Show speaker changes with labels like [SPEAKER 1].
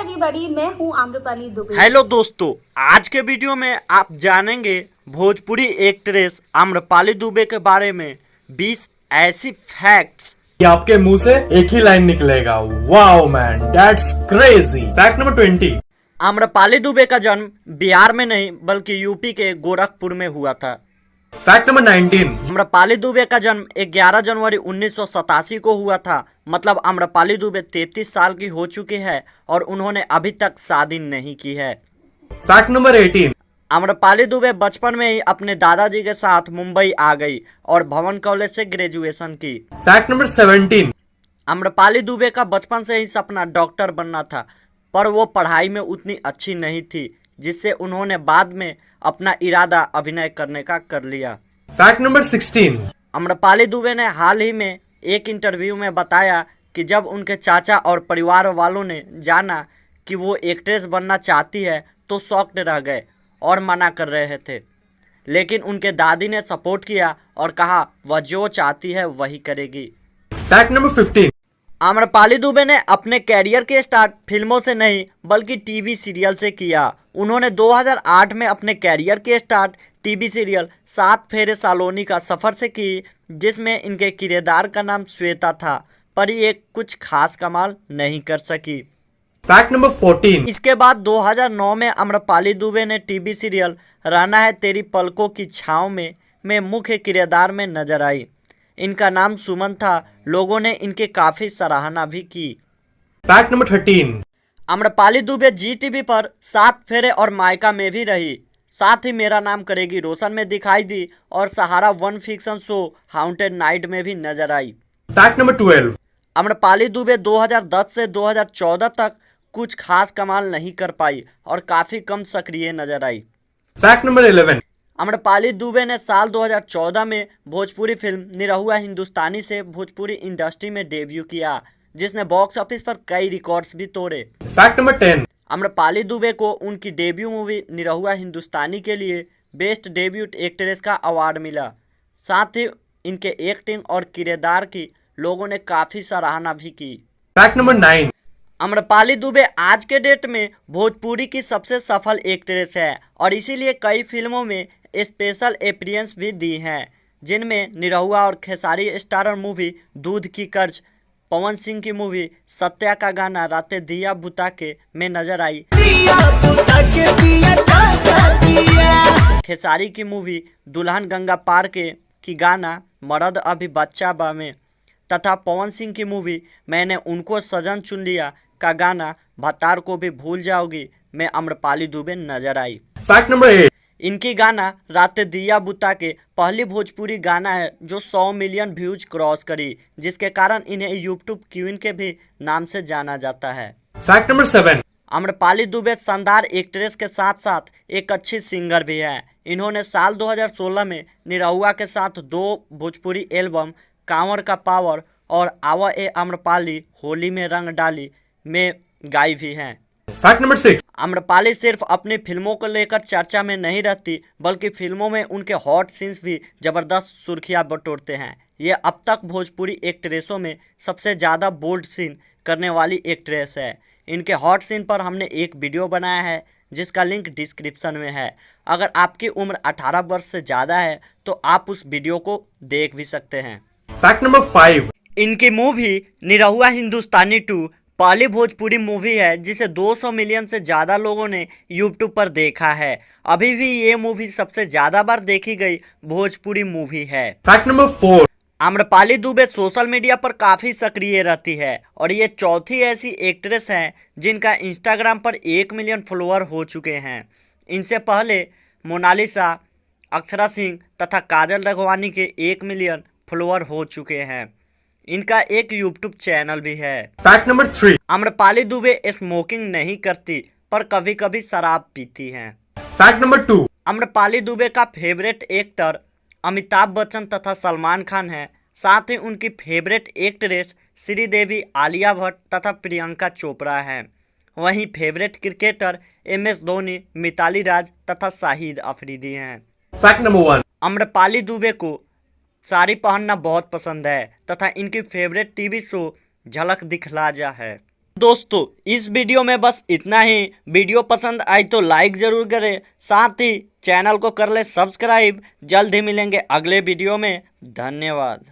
[SPEAKER 1] Everybody, मैं हूँ Amrapali Dubey.
[SPEAKER 2] Hello दोस्तों, आज के वीडियो में आप जानेंगे भोजपुरी एक्ट्रेस आम्रपाली दुबे के बारे में 20 ऐसी फैक्ट्स
[SPEAKER 3] कि आपके मुंह से एक ही लाइन निकलेगा, wow man that's crazy. Fact number 20।
[SPEAKER 2] Amrapali Dubey का जन्म बिहार में नहीं बल्कि यूपी के गोरखपुर में हुआ था।
[SPEAKER 3] Fact number 19।
[SPEAKER 2] आम्रपाली दुबे का जन्म 11 जनवरी 1987 को हुआ था। मतलब आम्रपाली दुबे 33 साल की हो चुकी है और उन्होंने अभी तक शादी नहीं की है।
[SPEAKER 3] Fact number 18।
[SPEAKER 2] आम्रपाली दुबे बचपन में ही अपने दादाजी के साथ मुंबई आ गई और भवन कॉलेज से ग्रेजुएशन की।
[SPEAKER 3] Fact number 17।
[SPEAKER 2] आम्रपाली दुबे का बचपन से ही सपना डॉक्टर बनना था, पर वो पढ़ाई में उतनी अच्छी नहीं थी, जिससे उन्होंने बाद में अपना इरादा अभिनय करने का कर लिया।
[SPEAKER 3] Fact number 16।
[SPEAKER 2] आम्रपाली दुबे ने हाल ही में एक इंटरव्यू में बताया कि जब उनके चाचा और परिवार वालों ने जाना कि वो एक्ट्रेस बनना चाहती है तो शॉक्ड रह गए और मना कर रहे थे, लेकिन उनके दादी ने सपोर्ट किया और कहा वह जो चाहती है वही करेगी।
[SPEAKER 3] Fact number 15।
[SPEAKER 2] आम्रपाली दुबे ने अपने कैरियर के स्टार्ट फिल्मों से नहीं बल्कि टीवी सीरियल से किया। उन्होंने 2008 में अपने कैरियर के स्टार्ट टीवी सीरियल 7 फेरे सालोनी का सफ़र से की, जिसमें इनके किरदार का नाम श्वेता था, पर ये कुछ खास कमाल नहीं कर सकी।
[SPEAKER 3] Fact number 14।
[SPEAKER 2] इसके बाद 2009 में आम्रपाली दुबे ने टीवी सीरियल रहना है तेरी पलकों की छाँव में मुख्य किरदार में नजर आई। इनका नाम सुमन था। लोगों ने इनके काफ़ी सराहना भी की।
[SPEAKER 3] Fact number 13।
[SPEAKER 2] Amrapali Dubey ji TV पर 7 फेरे और मायका में भी रही, साथ ही मेरा नाम करेगी रोशन में दिखाई दी और Sahara one fiction show haunted night में भी नजर आई।
[SPEAKER 3] Fact number 12।
[SPEAKER 2] आम्रपाली दुबे 2010 से 2014 तक कुछ खास कमाल नहीं कर पाई और काफ़ी कम सक्रिय नजर आई।
[SPEAKER 3] Fact number 11।
[SPEAKER 2] आम्रपाली दुबे ने साल 2014 में भोजपुरी फिल्म निरहुआ हिंदुस्तानी से भोजपुरी इंडस्ट्री में डेब्यू किया, जिसने बॉक्स ऑफिस पर कई रिकॉर्ड्स भी तोड़े।
[SPEAKER 3] Fact number 10।
[SPEAKER 2] आम्रपाली दुबे को उनकी डेब्यू मूवी निरहुआ हिंदुस्तानी के लिए बेस्ट डेब्यूट एक्ट्रेस का अवार्ड मिला। साथ ही इनके एक्टिंग और किरदार की लोगों ने काफ़ी सराहना भी की।
[SPEAKER 3] Fact number 9।
[SPEAKER 2] आम्रपाली दुबे आज के डेट में भोजपुरी की सबसे सफल एक्ट्रेस है और इसीलिए कई फिल्मों में स्पेशल अपीयरेंस भी दी हैं, जिनमें निरहुआ और खेसारी स्टारर मूवी दूध की कर्ज, पवन सिंह की मूवी सत्या का गाना रातें दिया बुता के में नजर आई, खेसारी की मूवी दुल्हन गंगा पार के की गाना मर्द अभी बच्चा बा में, तथा पवन सिंह की मूवी मैंने उनको सजन चुन लिया का गाना भतार को भी भूल जाओगी में आम्रपाली दुबे नजर आई।
[SPEAKER 3] Fact number 8।
[SPEAKER 2] इनकी गाना रातें दिया बुता के पहली भोजपुरी गाना है जो 100 मिलियन व्यूज क्रॉस करी, जिसके कारण इन्हें यूट्यूब क्वीन के भी नाम से जाना जाता है।
[SPEAKER 3] Fact number 7।
[SPEAKER 2] आम्रपाली दुबे शानदार एक्ट्रेस के साथ साथ एक अच्छी सिंगर भी है। इन्होंने साल 2016 में निरहुआ के साथ 2 भोजपुरी एल्बम कांवर का पावर और आवा ए आम्रपाली होली में रंग डाली में गाई भी हैं।
[SPEAKER 3] Fact number 6।
[SPEAKER 2] आम्रपाली सिर्फ अपनी फिल्मों को लेकर चर्चा में नहीं रहती बल्कि फिल्मों में उनके हॉट सीन्स भी ज़बरदस्त सुर्खियां बटोरते हैं। ये अब तक भोजपुरी एक्ट्रेसों में सबसे ज़्यादा बोल्ड सीन करने वाली एक्ट्रेस है। इनके हॉट सीन पर हमने एक वीडियो बनाया है जिसका लिंक डिस्क्रिप्शन में है। अगर आपकी उम्र 18 वर्ष से ज़्यादा है तो आप उस वीडियो को देख भी सकते हैं।
[SPEAKER 3] Fact number 5।
[SPEAKER 2] इनकी मूवी निरहुआ हिंदुस्तानी 2 पहली भोजपुरी मूवी है जिसे 200 मिलियन से ज़्यादा लोगों ने यूट्यूब पर देखा है। अभी भी ये मूवी सबसे ज़्यादा बार देखी गई भोजपुरी मूवी है।
[SPEAKER 3] Fact number 4।
[SPEAKER 2] Amrapali Dubey social media पर काफ़ी सक्रिय रहती है और ये चौथी ऐसी एक्ट्रेस हैं जिनका इंस्टाग्राम पर 1 मिलियन फॉलोअर हो चुके हैं। इनसे पहले मोनालिसा, अक्षरा सिंह तथा काजल रघवानी के 1 मिलियन फॉलोअर हो चुके हैं। इनका एक यूट्यूब चैनल भी है।
[SPEAKER 3] Fact number 3।
[SPEAKER 2] Amrapali Dubey smoking नहीं करती पर कभी कभी शराब पीती हैं।
[SPEAKER 3] Fact number 2।
[SPEAKER 2] आम्रपाली दुबे का फेवरेट एक्टर अमिताभ बच्चन तथा सलमान खान है। साथ ही उनकी फेवरेट एक्ट्रेस श्रीदेवी, आलिया भट्ट तथा प्रियंका चोपड़ा हैं। वहीं favourite cricketer MS Dhoni, Mithali Raj तथा शाहिद अफरीदी हैं।
[SPEAKER 3] Fact number 1।
[SPEAKER 2] आम्रपाली दुबे को साड़ी पहनना बहुत पसंद है तथा इनकी फेवरेट टीवी शो झलक दिखला जा है। दोस्तों इस वीडियो में बस इतना ही। वीडियो पसंद आई तो लाइक ज़रूर करें, साथ ही चैनल को कर ले सब्सक्राइब। जल्द ही मिलेंगे अगले वीडियो में। धन्यवाद।